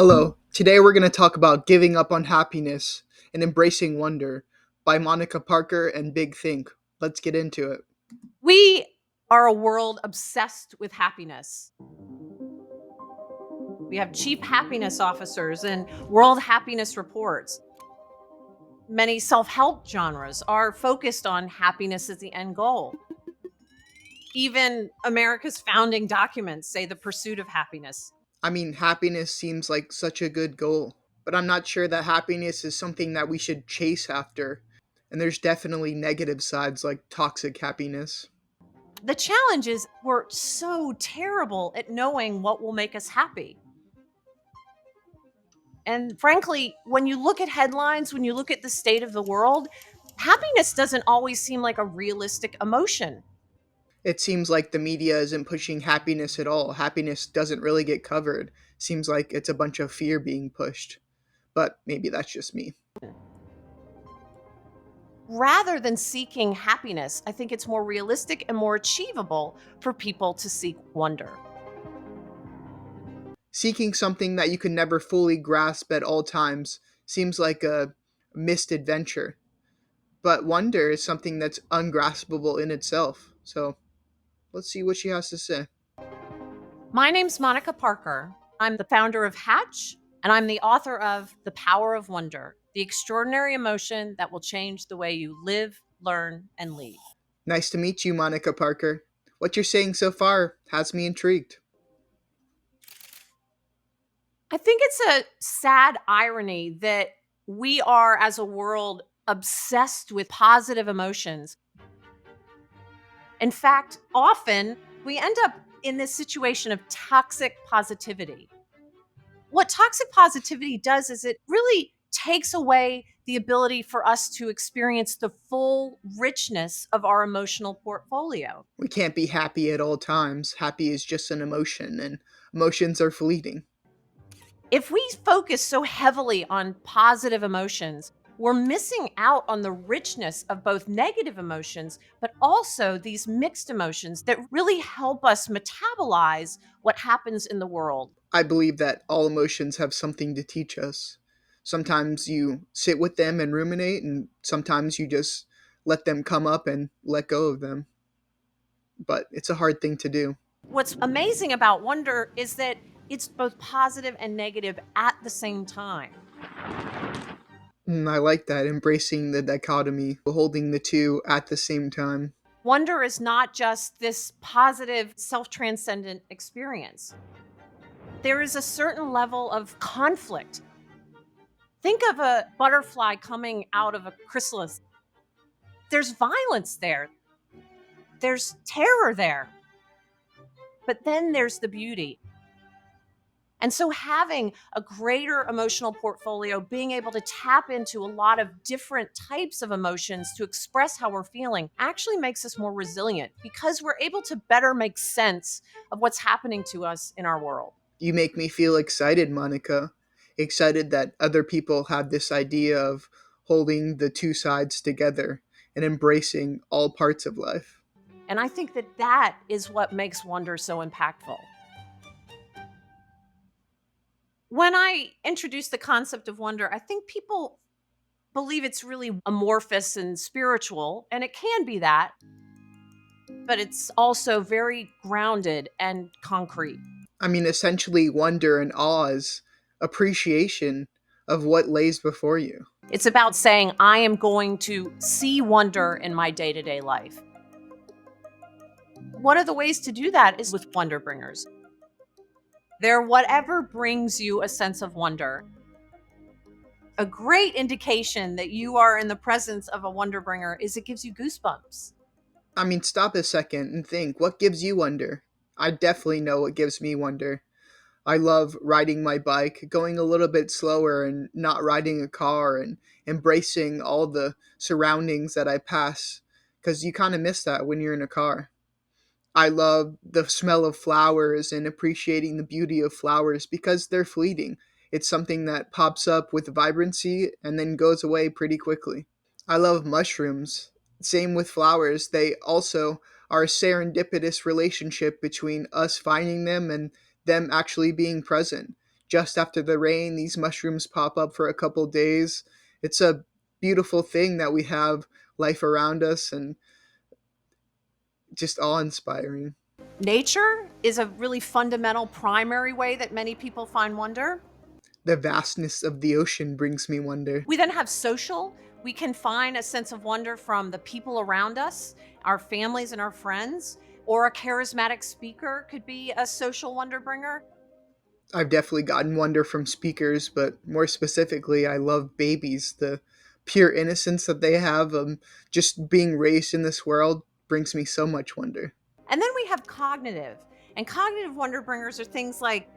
Hello. Today we're going to talk about giving up on happiness and embracing wonder by Monica Parker and Big Think. Let's get into it. We are a world obsessed with happiness. We have chief happiness officers and world happiness reports. Many self help genres are focused on happiness as the end goal. Even America's founding documents say the pursuit of happiness. I mean, happiness seems like such a good goal, but I'm not sure that happiness is something that we should chase after. And there's definitely negative sides like toxic happiness. The challenge is we're so terrible at knowing what will make us happy. And frankly, when you look at headlines, when you look at the state of the world, happiness doesn't always seem like a realistic emotion. It seems like the media isn't pushing happiness at all. Happiness doesn't really get covered. Seems like it's a bunch of fear being pushed. But maybe that's just me. Rather than seeking happiness, I think it's more realistic and more achievable for people to seek wonder. Seeking something that you can never fully grasp at all times seems like a missed adventure. But wonder is something that's ungraspable in itself. So let's see what she has to say. My name's Monica Parker. I'm the founder of Hatch, and I'm the author of The Power of Wonder, the extraordinary emotion that will change the way you live, learn, and lead. Nice to meet you, Monica Parker. What you're saying so far has me intrigued. I think it's a sad irony that we are, as a world, obsessed with positive emotions. In fact, often we end up in this situation of toxic positivity. What toxic positivity does is it really takes away the ability for us to experience the full richness of our emotional portfolio. We can't be happy at all times. Happy is just an emotion, and emotions are fleeting. If we focus so heavily on positive emotions, we're missing out on the richness of both negative emotions, but also these mixed emotions that really help us metabolize what happens in the world. I believe that all emotions have something to teach us. Sometimes you sit with them and ruminate, and sometimes you just let them come up and let go of them. But it's a hard thing to do. What's amazing about wonder is that it's both positive and negative at the same time. I like that, embracing the dichotomy, holding the two at the same time. Wonder is not just this positive, self transcendent experience. There is a certain level of conflict. Think of a butterfly coming out of a chrysalis. There's violence there, there's terror there, but then there's the beauty. And so, having a greater emotional portfolio, being able to tap into a lot of different types of emotions to express how we're feeling, actually makes us more resilient because we're able to better make sense of what's happening to us in our world. You make me feel excited, Monica. Excited that other people have this idea of holding the two sides together and embracing all parts of life. And I think that that is what makes wonder so impactful. When I introduce the concept of wonder, I think people believe it's really amorphous and spiritual, and it can be that, but it's also very grounded and concrete. I mean, essentially, wonder and awe is appreciation of what lays before you. It's about saying, I am going to see wonder in my day to day life. One of the ways to do that is with wonder bringers. They're whatever brings you a sense of wonder. A great indication that you are in the presence of a wonder bringer is it gives you goosebumps. I mean, stop a second and think what gives you wonder? I definitely know what gives me wonder. I love riding my bike, going a little bit slower and not riding a car and embracing all the surroundings that I pass because you kind of miss that when you're in a car. I love the smell of flowers and appreciating the beauty of flowers because they're fleeting. It's something that pops up with vibrancy and then goes away pretty quickly. I love mushrooms. Same with flowers. They also are a serendipitous relationship between us finding them and them actually being present. just after the rain, these mushrooms pop up for a couple days. It's a beautiful thing that we have life around us and just awe inspiring. Nature is a really fundamental primary way that many people find wonder. The vastness of the ocean brings me wonder. We then have social. We can find a sense of wonder from the people around us, our families and our friends, or a charismatic speaker could be a social wonder bringer. I've definitely gotten wonder from speakers, but more specifically, I love babies. The pure innocence that they have, just being raised in this world, brings me so much wonder. And then we have cognitive. And cognitive wonder bringers are things like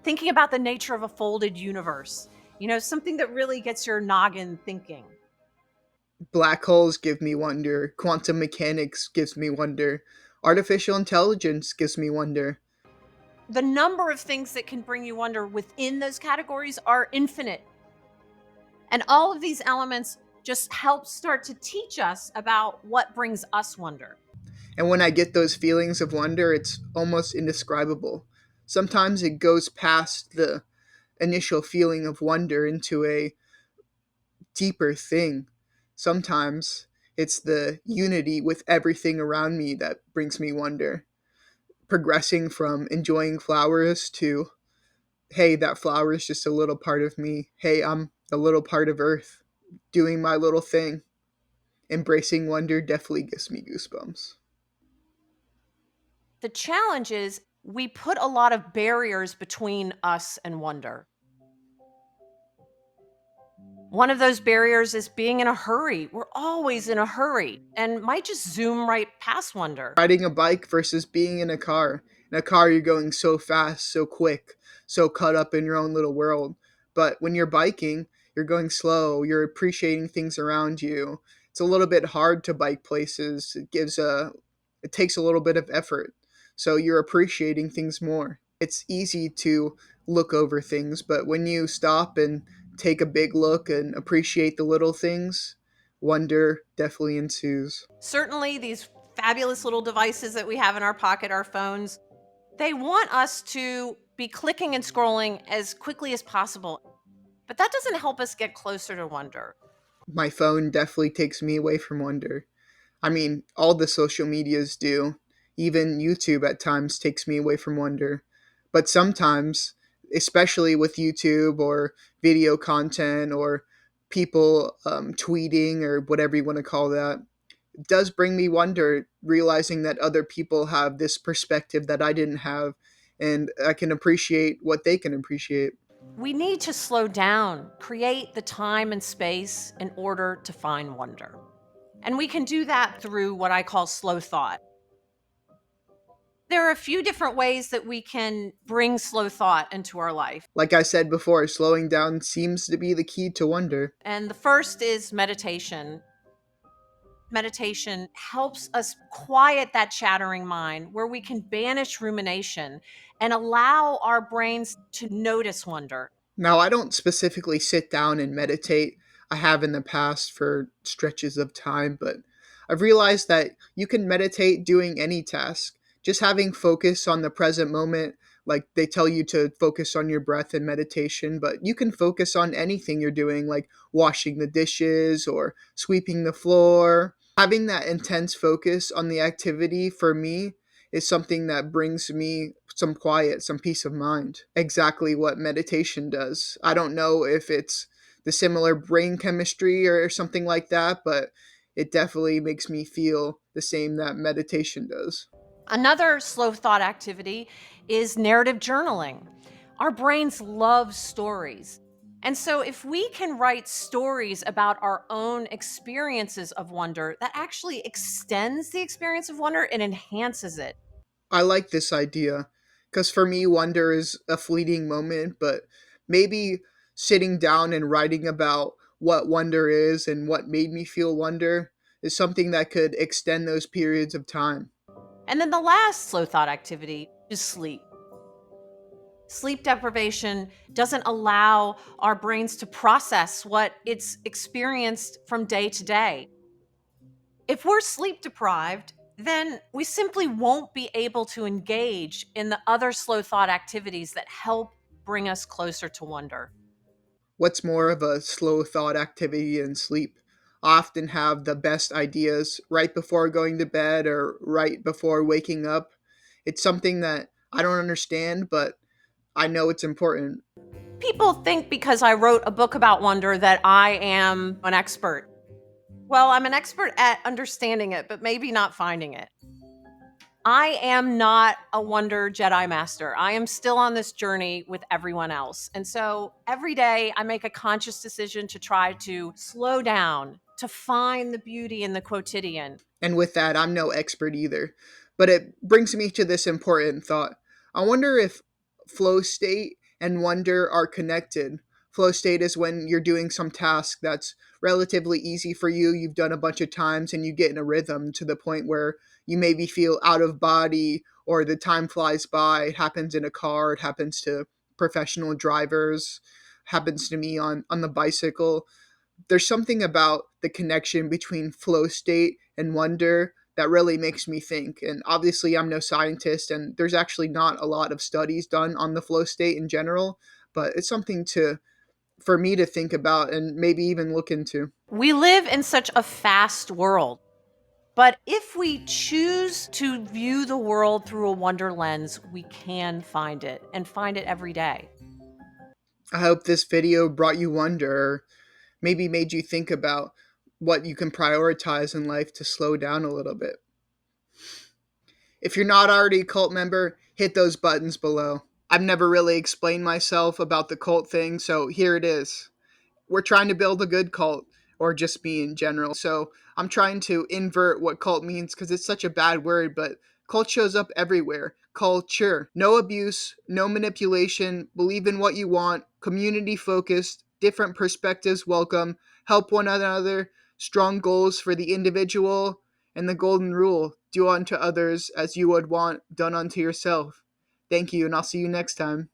thinking about the nature of a folded universe, something that really gets your noggin thinking. Black holes give me wonder. Quantum mechanics gives me wonder. Artificial intelligence gives me wonder. The number of things that can bring you wonder within those categories are infinite. And all of these elements just help start to teach us about what brings us wonder. And when I get those feelings of wonder, it's almost indescribable. Sometimes it goes past the initial feeling of wonder into a deeper thing. Sometimes it's the unity with everything around me that brings me wonder. Progressing from enjoying flowers to, hey, that flower is just a little part of me. Hey, I'm a little part of Earth, doing my little thing. Embracing wonder definitely gives me goosebumps. The challenge is we put a lot of barriers between us and wonder. One of those barriers is being in a hurry. We're always in a hurry and might just zoom right past wonder. Riding a bike versus being in a car. In a car, you're going so fast, so quick, so caught up in your own little world. But when you're biking, you're going slow, you're appreciating things around you. It's a little bit hard to bike places. It takes a little bit of effort. So you're appreciating things more. It's easy to look over things, but when you stop and take a big look and appreciate the little things, wonder definitely ensues. Certainly, these fabulous little devices that we have in our pocket, our phones, they want us to be clicking and scrolling as quickly as possible. But that doesn't help us get closer to wonder. My phone definitely takes me away from wonder. I mean, all the social medias do. Even YouTube at times takes me away from wonder. But sometimes, especially with YouTube or video content or people tweeting or whatever you want to call that, it does bring me wonder realizing that other people have this perspective that I didn't have and I can appreciate what they can appreciate. We need to slow down, create the time and space in order to find wonder. And we can do that through what I call slow thought. There are a few different ways that we can bring slow thought into our life. Like I said before, slowing down seems to be the key to wonder. And the first is meditation. Meditation helps us quiet that chattering mind where we can banish rumination and allow our brains to notice wonder. Now, I don't specifically sit down and meditate. I have in the past for stretches of time, but I've realized that you can meditate doing any task. Just having focus on the present moment, like they tell you to focus on your breath in meditation, but you can focus on anything you're doing, like washing the dishes or sweeping the floor. Having that intense focus on the activity for me is something that brings me some quiet, some peace of mind. Exactly what meditation does. I don't know if it's the similar brain chemistry or something like that, but it definitely makes me feel the same that meditation does. Another slow thought activity is narrative journaling. Our brains love stories. And so, if we can write stories about our own experiences of wonder, that actually extends the experience of wonder and enhances it. I like this idea because for me, wonder is a fleeting moment, but maybe sitting down and writing about what wonder is and what made me feel wonder is something that could extend those periods of time. And then the last slow thought activity is sleep. Sleep deprivation doesn't allow our brains to process what it's experienced from day to day. If we're sleep deprived, then we simply won't be able to engage in the other slow thought activities that help bring us closer to wonder. What's more of a slow thought activity than sleep? I often have the best ideas right before going to bed or right before waking up. It's something that I don't understand, but I know it's important. People think because I wrote a book about wonder that I am an expert. Well, I'm an expert at understanding it, but maybe not finding it. I am not a Wonder Jedi Master. I am still on this journey with everyone else. And so every day I make a conscious decision to try to slow down, to find the beauty in the quotidian. And with that, I'm no expert either. But it brings me to this important thought. I wonder if flow state and wonder are connected. Flow state is when you're doing some task that's relatively easy for you, you've done a bunch of times, and you get in a rhythm to the point where you maybe feel out of body or the time flies by. It happens in a car, it happens to professional drivers, happens to me on the bicycle. There's something about the connection between flow state and wonder that really makes me think. And obviously, I'm no scientist, and there's actually not a lot of studies done on the flow state in general, but it's something to for me to think about and maybe even look into. We live in such a fast world. But if we choose to view the world through a wonder lens, we can find it and find it every day. I hope this video brought you wonder, or maybe made you think about what you can prioritize in life to slow down a little bit. If you're not already a cult member, hit those buttons below. I've never really explained myself about the cult thing, so here it is. We're trying to build a good cult, or just me in general. So I'm trying to invert what cult means because it's such a bad word, but cult shows up everywhere. Culture. No abuse, no manipulation, believe in what you want, community focused, different perspectives welcome, help one another, strong goals for the individual, and the golden rule do unto others as you would want done unto yourself. Thank you, and I'll see you next time.